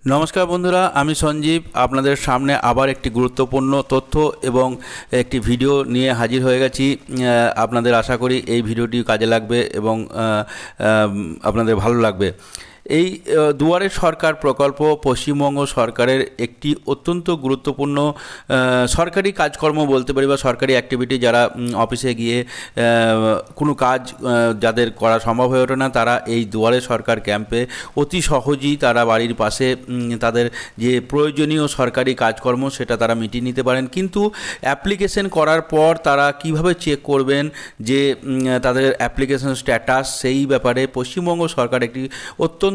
নমস্কার বন্ধুরা, আমি সঞ্জীব আপনাদের সামনে আবার একটি গুরুত্বপূর্ণ তথ্য এবং একটি ভিডিও নিয়ে হাজির হয়ে গেছি। আপনাদের আশা করি এই ভিডিওটি কাজে লাগবে এবং আপনাদের ভালো লাগবে। এই দুয়ারে সরকার প্রকল্প পশ্চিমবঙ্গ সরকারের একটি অত্যন্ত গুরুত্বপূর্ণ সরকারি কাজকর্ম বলতে পারি বা সরকারি অ্যাক্টিভিটি। যারা অফিসে গিয়ে কোনো কাজ যাদের করা সম্ভব হয়ে ওঠে না, তারা এই দুয়ারে সরকার ক্যাম্পে অতি সহজেই তারা বাড়ির পাশে তাদের যে প্রয়োজনীয় সরকারি কাজকর্ম সেটা তারা মিটিয়ে নিতে পারেন। কিন্তু অ্যাপ্লিকেশন করার পর তারা কিভাবে চেক করবেন যে তাদের অ্যাপ্লিকেশন স্ট্যাটাস, সেই ব্যাপারে পশ্চিমবঙ্গ সরকার একটি অত্যন্ত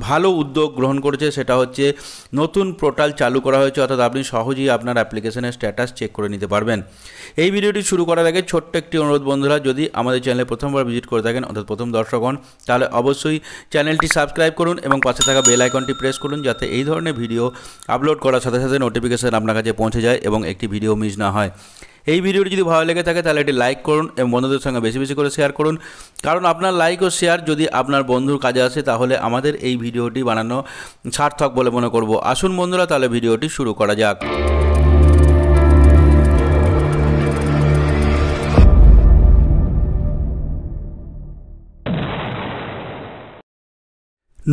ভালো উদ্যোগ গ্রহণ করেছে। সেটা হচ্ছে নতুন পোর্টাল চালু করা হয়েছে, অর্থাৎ আপনি সহজেই আপনার অ্যাপ্লিকেশনের স্ট্যাটাস চেক করে নিতে পারবেন। এই ভিডিওটি শুরু করার আগে ছোট্ট একটি অনুরোধ বন্ধুরা, যদি আমাদের চ্যানেলে প্রথমবার ভিজিট করে থাকেন অর্থাৎ প্রথম দর্শক হন, তাহলে অবশ্যই চ্যানেলটি সাবস্ক্রাইব করুন এবং পাশে থাকা বেল আইকনটি প্রেস করুন, যাতে এই ধরনের ভিডিও আপলোড করার সাথে সাথে নোটিফিকেশন আপনার কাছে পৌঁছে যায় এবং একটি ভিডিও মিস না হয়। এই ভিডিওটি যদি ভালো লেগে থাকে তাহলে এটি লাইক করুন এবং বন্ধুদের সঙ্গে বেশি বেশি করে শেয়ার করুন, কারণ আপনার লাইক ও শেয়ার যদি আপনার বন্ধুর কাজে আসে তাহলে আমাদের এই ভিডিওটি বানানো সার্থক বলে মনে করব। আসুন বন্ধুরা, তাহলে ভিডিওটি শুরু করা যাক।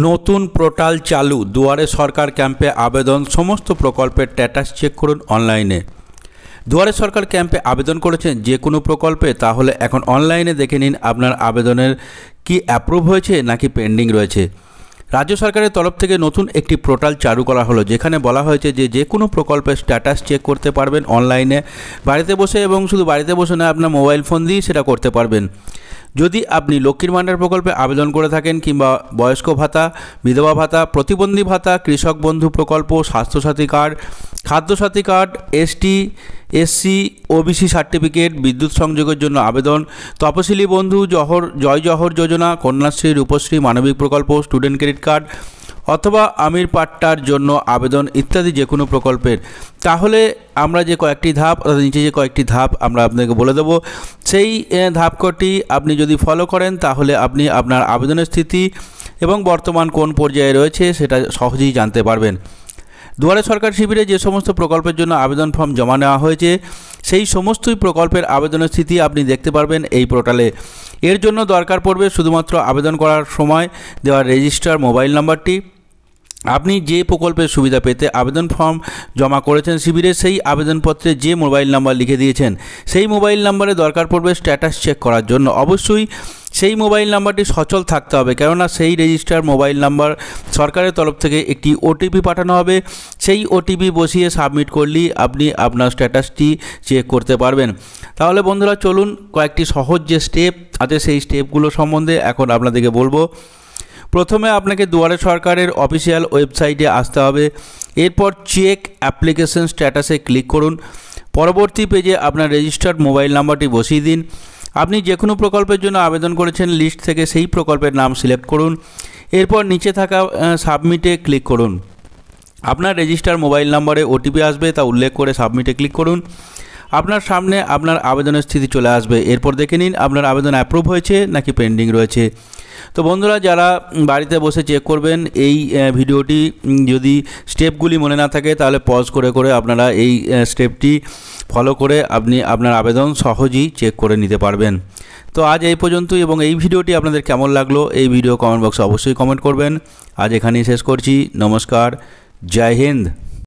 নতুন পোর্টাল চালু, দুয়ারে সরকার ক্যাম্পে আবেদন, সমস্ত প্রকল্পের স্ট্যাটাস চেক করুন অনলাইনে। দুয়ারে সরকার ক্যাম্পে আবেদন করেছেন যে কোনো প্রকল্পে, তাহলে এখন অনলাইনে দেখে নিন আপনার আবেদনের কি অ্যাপ্রুভ হয়েছে নাকি পেন্ডিং রয়েছে। রাজ্য সরকারের তরফ থেকে নতুন একটি পোর্টাল চালু করা হলো, যেখানে বলা হয়েছে যে কোনো প্রকল্পের স্ট্যাটাস চেক করতে পারবেন অনলাইনে, বাড়িতে বসে, এবং শুধু বাড়িতে বসে না, আপনার মোবাইল ফোন দিয়েই সেটা করতে পারবেন। যদি আপনি লক্ষ্মীর ভাণ্ডার প্রকল্পে আবেদন করে থাকেন, কিংবা বয়স্ক ভাতা, বিধবা ভাতা, প্রতিবন্ধী ভাতা, কৃষক বন্ধু প্রকল্প, Swasthya Sathi card, Khadya Sathi card, ST SC OBC certificate, বিদ্যুৎ সংযোগের জন্য আবেদন, তপশিলি বন্ধু, জয় জহর যোজনা, কন্যাশ্রী, রূপশ্রী, মানবিক প্রকল্প, স্টুডেন্ট ক্রেডিট কার্ড অথবা আমির পাট্টার জন্য আবেদন ইত্যাদি যে কোনো প্রকল্পের, তাহলে আমরা যে কয়েকটি ধাপ, নিচে যে কয়েকটি ধাপ আমরা আপনাকে বলে দেবো, সেই ধাপ কটি আপনি যদি ফলো করেন তাহলে আপনি আপনার আবেদনের স্থিতি এবং বর্তমান কোন পর্যায়ে রয়েছে সেটা সহজেই জানতে পারবেন। দুয়ারে সরকার শিবিরে যে সমস্ত প্রকল্পের জন্য আবেদন ফর্ম জমা নেওয়া হয়েছে সেই সমস্তই প্রকল্পের আবেদনের স্থিতি আপনি দেখতে পারবেন এই পোর্টালে। এর জন্য দরকার পড়বে শুধুমাত্র আবেদন করার সময় দেওয়া রেজিস্টার মোবাইল নাম্বারটি। আপনি যে প্রকল্পের সুবিধা পেতে আবেদন ফর্ম জমা করেছেন শিবিরে, সেই আবেদনপত্রে যে মোবাইল নাম্বার লিখে দিয়েছেন সেই মোবাইল নাম্বারে দরকার পড়বে স্ট্যাটাস চেক করার জন্য। অবশ্যই সেই মোবাইল নাম্বারটি সচল থাকতে হবে, কেননা সেই রেজিস্টার মোবাইল নাম্বার সরকারের তরফ থেকে একটি ওটিপি পাঠানো হবে। সেই ওটিপি বসিয়ে সাবমিট করলেই আপনি আপনার স্ট্যাটাসটি চেক করতে পারবেন। তাহলে বন্ধুরা, চলুন কয়েকটি সহজ যে স্টেপ আছে সেই স্টেপগুলো সম্বন্ধে এখন আপনাদেরকে বলবো। প্রথমে আপনাকে দুয়ারে সরকারের অফিসিয়াল ওয়েবসাইটে আসতে হবে, এরপর চেক অ্যাপ্লিকেশন স্ট্যাটাসে ক্লিক করুন। পরবর্তী পেজে আপনার রেজিস্টার্ড মোবাইল নাম্বারটি বসিয়ে দিন। আপনি যে কোনো প্রকল্পের জন্য আবেদন করেছেন লিস্ট থেকে সেই প্রকল্পের নাম সিলেক্ট করুন, এরপর নিচে থাকা সাবমিটে ক্লিক করুন। আপনার রেজিস্টার মোবাইল নাম্বারে ওটিপি আসবে, তা উল্লেখ করে সাবমিটে ক্লিক করুন। আপনার সামনে আপনার আবেদনের স্থিতি চলে আসবে, এরপর দেখে নিন আপনার আবেদন অ্যাপ্রুভ হয়েছে নাকি পেন্ডিং রয়েছে। তো বন্ধুরা, যারা বাড়িতে বসে চেক করবেন, এই ভিডিওটি যদি স্টেপগুলি মনে না থাকে তাহলে পজ করে করে আপনারা এই স্টেপটি ফলো করে আপনি আপনার আবেদন সহজেই চেক করে নিতে পারবেন। তো আজ এই পর্যন্তই, এবং এই ভিডিওটি আপনাদের কেমন লাগলো এই ভিডিও কমেন্ট বক্সে অবশ্যই কমেন্ট করবেন। আজ এখানেই শেষ করছি। নমস্কার, জয় হিন্দ।